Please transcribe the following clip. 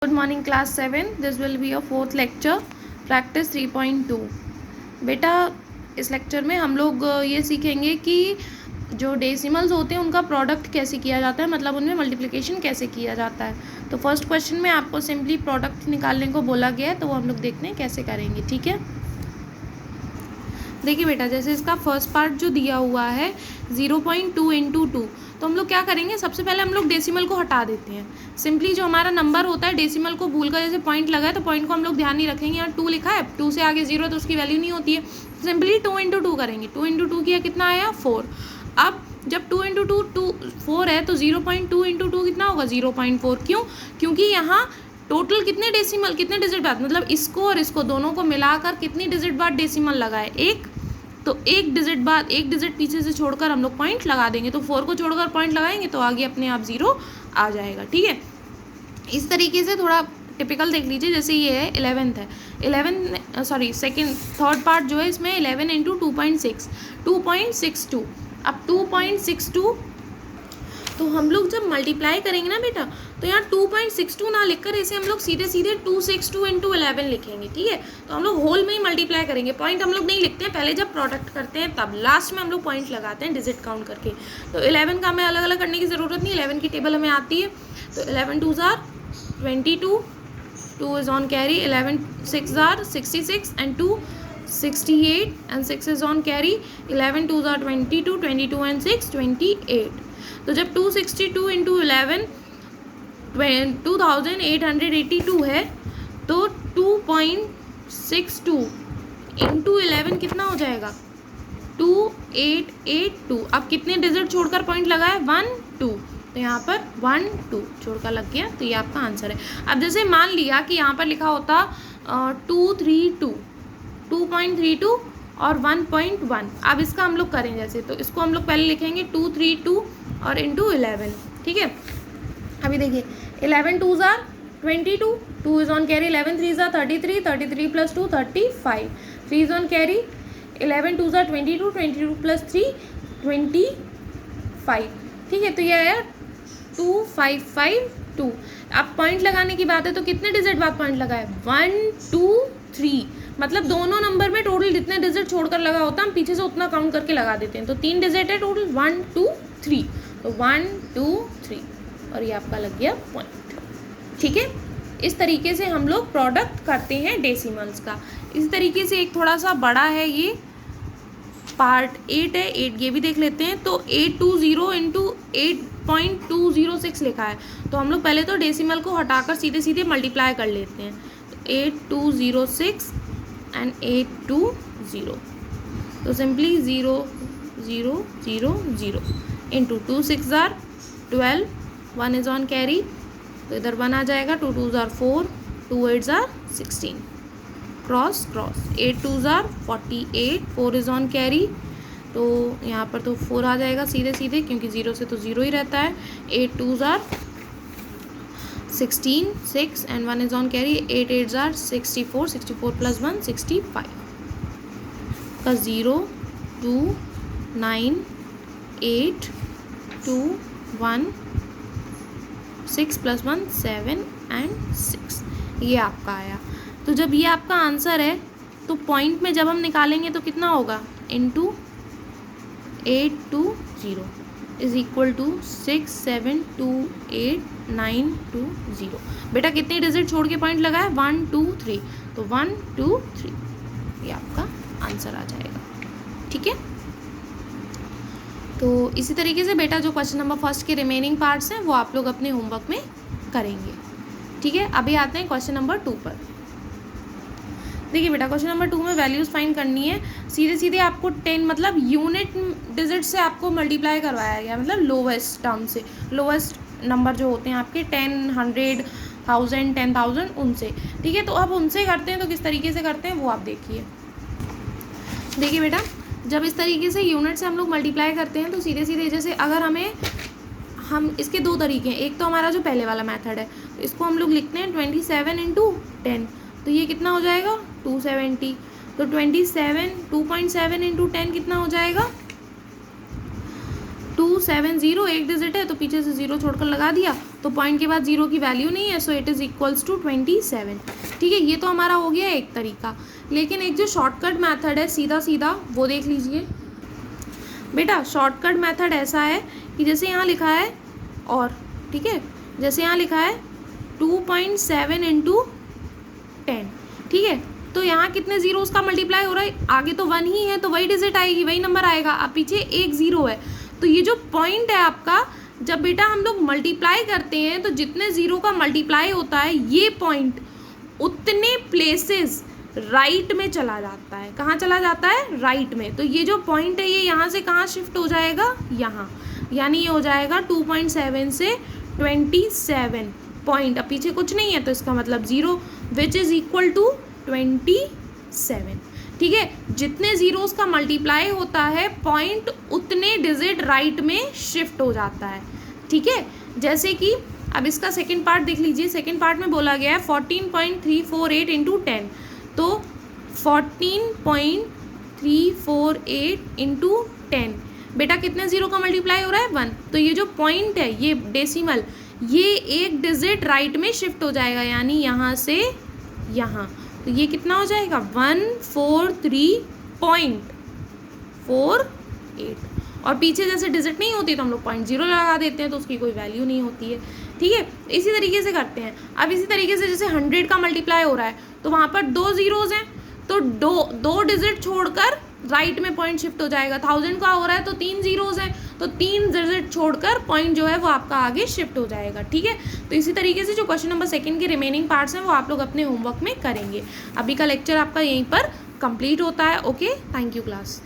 Good morning class 7. This will be your fourth lecture practice 3.2. बेटा इस lecture में हम लोग ये सीखेंगे कि जो डेसिमल्स होते हैं उनका प्रोडक्ट कैसे किया जाता है, मतलब उनमें मल्टीप्लिकेशन कैसे किया जाता है। तो फर्स्ट क्वेश्चन में आपको सिंपली प्रोडक्ट निकालने को बोला गया है, तो वो हम लोग देखते हैं कैसे करेंगे। ठीक है, देखिए बेटा, जैसे इसका फर्स्ट पार्ट जो दिया हुआ है 0.2 इंटू 2, तो हम लोग क्या करेंगे, सबसे पहले हम लोग डेसिमल को हटा देते हैं। सिंपली जो हमारा नंबर होता है डेसिमल को भूल कर, जैसे पॉइंट लगा है तो पॉइंट को हम लोग ध्यान नहीं रखेंगे, यहाँ 2 लिखा है, 2 से आगे 0 तो उसकी वैल्यू नहीं होती है। सिंपली 2 इंटू 2 करेंगे, 2 इंटू 2 किया, कितना आया 4। अब जब 2 इंटू 2 4 है तो 0.2 इंटू 2 कितना होगा 0.4। क्यों? क्योंकि यहाँ टोटल कितने डेसिमल, कितने डिजिट बाद, मतलब इसको और इसको दोनों को मिलाकर कितनी डिजिट बाद डेसिमल लगा है, एक। तो एक डिजिट बाद, एक डिजिट पीछे से छोड़कर हम लोग पॉइंट लगा देंगे, तो 4 को छोड़कर पॉइंट लगाएंगे तो आगे अपने आप 0 आ जाएगा। ठीक है, इस तरीके से थोड़ा टिपिकल देख लीजिए। जैसे ये है 11th है, 3rd पार्ट जो है इसमें 11 इंटू 2.62। अब 2.62 तो हम लोग जब मल्टीप्लाई करेंगे ना बेटा, तो यहाँ 2.62 ना लिखकर इसे हम लोग सीधे 262 इंटू 11 लिखेंगे। ठीक है, तो हम लोग होल में ही मल्टीप्लाई करेंगे, पॉइंट हम लोग नहीं लिखते हैं, पहले जब प्रोडक्ट करते हैं तब लास्ट में हम लोग पॉइंट लगाते हैं डिजिट काउंट करके। तो 11 का हमें अलग अलग करने की ज़रूरत नहीं, 11 की टेबल हमें आती है। तो 11 2s are 22, 2 is on carry, 11 6s are 66 and 2 68 and 6 is on carry, 11 2s are 22, 22 and 6 28। तो जब 262 इंटू 11 2882 है, तो 2.62 इंटू 11 कितना हो जाएगा 2882। अब कितने डिजिट छोड़कर पॉइंट लगा है 1 2, तो यहाँ पर 1 2 छोड़कर लग गया, तो ये आपका आंसर है। अब जैसे मान लिया कि यहाँ पर लिखा होता 2.32 और 1.1। अब इसका हम लोग करें जैसे, तो इसको हम लोग पहले लिखेंगे 232 और इंटू 11। ठीक है, अभी देखिए 11 2s are 22, 2 is on carry, 11 3s are 33, 33 plus 2 35, 3 is on carry, 11 2s are 22, 22 plus 3 25। ठीक है, तो ये आया 2552। अब पॉइंट लगाने की बात है तो कितने डिजिट बाद पॉइंट लगा है 1 2 3, मतलब दोनों नंबर में टोटल जितने डिजिट छोड़कर लगा होता है हम पीछे से उतना काउंट करके लगा देते हैं। तो 3 डिजिट है टोटल 1 2 3, तो 1 2 3 और ये आपका लग गया पॉइंट। ठीक है, इस तरीके से हम लोग प्रोडक्ट करते हैं डेसिमल्स का। इस तरीके से एक थोड़ा सा बड़ा है, ये पार्ट 8 है, 8 ये भी देख लेते हैं। तो 820 इंटू 8.206 लिखा है, तो हम लोग पहले तो डेसिमल को हटाकर सीधे सीधे मल्टीप्लाई कर लेते हैं। तो 8206 एंड 820, तो simply 0 0 0 0 into 2 6 are 12, 1 is on carry, तो इधर 1 आ जाएगा, 2 2s are 4, 2 8s are 16, cross cross, 8 2s are 48, 4 is on carry, तो यहाँ पर तो 4 आ जाएगा सीधे सीधे, क्योंकि 0 से तो 0 ही रहता है। 8 2s are 16, 6 and 1 is on carry, 8 8s are 64, 64 plus 1 65 का 0 2 9 8 2 1 6 plus 1 7 and 6, ये आपका आया। तो जब ये आपका आंसर है तो पॉइंट में जब हम निकालेंगे तो कितना होगा इंटू 820 इज इक्वल टू 6728920। बेटा कितने डिजिट छोड़ के पॉइंट लगा है 1 2 3, तो 1 2 3 ये आपका आंसर आ जाएगा। ठीक है, तो इसी तरीके से बेटा जो क्वेश्चन नंबर फर्स्ट के रिमेनिंग पार्ट्स हैं वो आप लोग अपने होमवर्क में करेंगे। ठीक है, अभी आते हैं क्वेश्चन नंबर 2 पर। देखिए बेटा, क्वेश्चन नंबर 2 में वैल्यूज़ फाइंड करनी है। सीधे सीधे आपको 10 मतलब यूनिट डिजिट से आपको मल्टीप्लाई करवाया गया, मतलब लोवेस्ट टर्म से, लोवेस्ट नंबर जो होते हैं आपके 10 100 1000 10,000 उनसे। ठीक है, तो अब उनसे करते हैं तो किस तरीके से करते हैं वो आप देखिए। देखिए बेटा, जब इस तरीके से यूनिट से हम लोग मल्टीप्लाई करते हैं तो सीधे सीधे, जैसे अगर हम इसके 2 तरीके हैं। एक तो हमारा जो पहले वाला मेथड है, तो इसको हम लोग लिखते हैं 27 इंटू 10, तो ये कितना हो जाएगा 270। तो 2.7 इंटू 10 कितना हो जाएगा 270, एक डिजिट है तो पीछे से 0 छोड़कर लगा दिया, तो पॉइंट के बाद 0 की वैल्यू नहीं है, so it is equals to 27। ठीक है, ये तो हमारा हो गया एक तरीका। लेकिन एक जो शॉर्टकट मेथड है सीधा सीधा, वो देख लीजिए बेटा। शॉर्टकट मेथड ऐसा है कि जैसे यहाँ लिखा है और, ठीक है, जैसे यहाँ लिखा है 2.7 इंटू 10, ठीक है, तो यहाँ कितने जीरोस का मल्टीप्लाई हो रहा है, आगे तो 1 ही है तो वही डिजिट आएगी, वही नंबर आएगा। अब पीछे एक 0 है, तो ये जो पॉइंट है आपका, जब बेटा हम लोग मल्टीप्लाई करते हैं तो जितने 0 का मल्टीप्लाई होता है ये पॉइंट उतने प्लेसेस राइट में चला जाता है। कहाँ चला जाता है? राइट में। तो ये जो पॉइंट है ये यहाँ से कहाँ शिफ्ट हो जाएगा? यहाँ, यानी ये हो जाएगा 2.7 से 27 पॉइंट। अब पीछे कुछ नहीं है तो इसका मतलब 0, विच इज़ इक्वल टू 27। ठीक है, जितने जीरोस का मल्टीप्लाई होता है पॉइंट उतने डिजिट राइट में शिफ्ट हो जाता है। ठीक है, जैसे कि अब इसका सेकंड पार्ट देख लीजिए। सेकंड पार्ट में बोला गया है 14.348 इंटू 10, तो 14.348 इंटू 10 बेटा कितने जीरो का मल्टीप्लाई हो रहा है? 1। तो ये जो पॉइंट है, ये डेसिमल, ये एक डिजिट राइट में शिफ्ट हो जाएगा, यानी यहाँ से यहाँ। तो ये कितना हो जाएगा? 143.48। और पीछे जैसे डिजिट नहीं होती तो हम लोग 0.0 लगा देते हैं, तो उसकी कोई वैल्यू नहीं होती है। ठीक है, इसी तरीके से करते हैं। अब इसी तरीके से जैसे 100 का मल्टीप्लाई हो रहा है तो वहाँ पर 2 जीरोज़ हैं, तो दो डिजिट छोड़कर राइट में पॉइंट शिफ्ट हो जाएगा। 1000 का हो रहा है तो 3 जीरोज़ हैं, तो 3 डिजिट छोड़कर पॉइंट जो है वो आपका आगे शिफ्ट हो जाएगा। ठीक है, तो इसी तरीके से जो क्वेश्चन नंबर 2 के रिमेनिंग पार्ट्स हैं वो आप लोग अपने होमवर्क में करेंगे। अभी का लेक्चर आपका यहीं पर कंप्लीट होता है। Okay, thank you class.